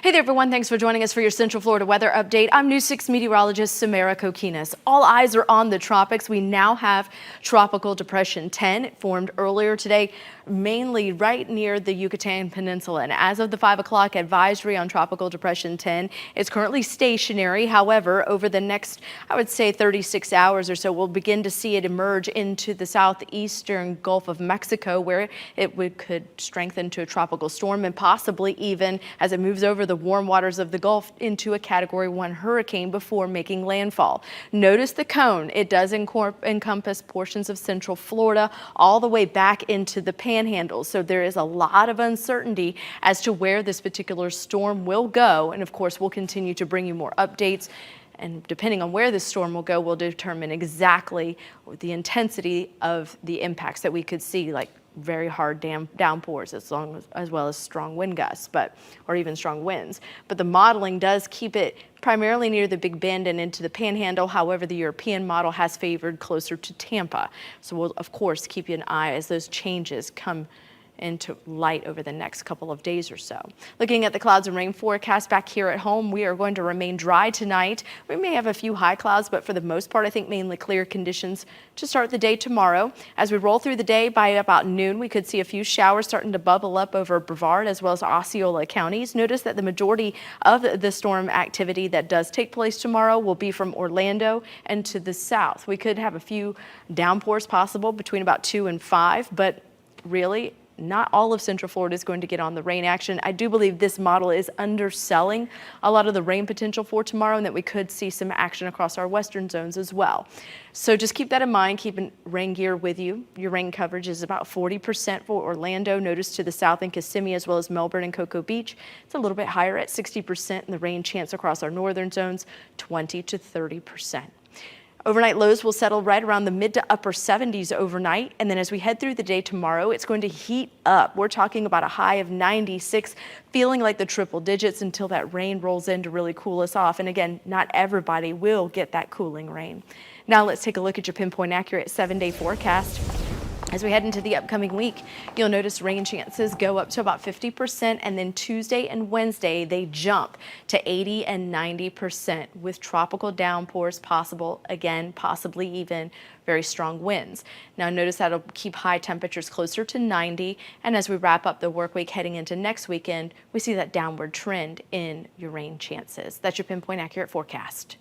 Hey there, everyone. Thanks for joining us for your Central Florida weather update. I'm News 6 meteorologist Samara Cokinos. All eyes are on the tropics. We now have Tropical Depression 10. It formed earlier today, mainly right near the Yucatan Peninsula. And as of the 5 o'clock advisory on Tropical Depression 10, it's currently stationary. However, over the next, I would say 36 hours or so, we'll begin to see it emerge into the southeastern Gulf of Mexico, where could strengthen to a tropical storm and possibly even, as it moves over the warm waters of the Gulf, into a Category 1 hurricane before making landfall. Notice the cone. It does encompass portions of Central Florida all the way back into the Panhandle. So there is a lot of uncertainty as to where this particular storm will go. And of course, we'll continue to bring you more updates. And depending on where this storm will go, will determine exactly the intensity of the impacts that we could see, like very hard downpours as well as strong wind gusts, or even strong winds. But the modeling does keep it primarily near the Big Bend and into the Panhandle. However, the European model has favored closer to Tampa. So we'll, of course, keep an eye as those changes come into light over the next couple of days or so. Looking at the clouds and rain forecast back here at home, we are going to remain dry tonight. We may have a few high clouds, but for the most part, I think mainly clear conditions to start the day tomorrow. As we roll through the day, by about noon, we could see a few showers starting to bubble up over Brevard as well as Osceola counties. Notice that the majority of the storm activity that does take place tomorrow will be from Orlando and to the south. We could have a few downpours possible between about 2 and 5, but really, not all of Central Florida is going to get on the rain action. I do believe this model is underselling a lot of the rain potential for tomorrow, and that we could see some action across our western zones as well. So just keep that in mind. Keep rain gear with you. Your rain coverage is about 40% for Orlando. Notice to the south in Kissimmee as well as Melbourne and Cocoa Beach. It's a little bit higher at 60%, and the rain chance across our northern zones 20 to 30%. Overnight lows will settle right around the mid to upper 70s overnight. And then as we head through the day tomorrow, it's going to heat up. We're talking about a high of 96, feeling like the triple digits until that rain rolls in to really cool us off. And again, not everybody will get that cooling rain. Now let's take a look at your Pinpoint accurate 7-day forecast. As we head into the upcoming week, you'll notice rain chances go up to about 50%, and then Tuesday and Wednesday, they jump to 80 and 90% with tropical downpours possible, again, possibly even very strong winds. Now notice that'll keep high temperatures closer to 90, and as we wrap up the work week heading into next weekend, we see that downward trend in your rain chances. That's your Pinpoint accurate forecast.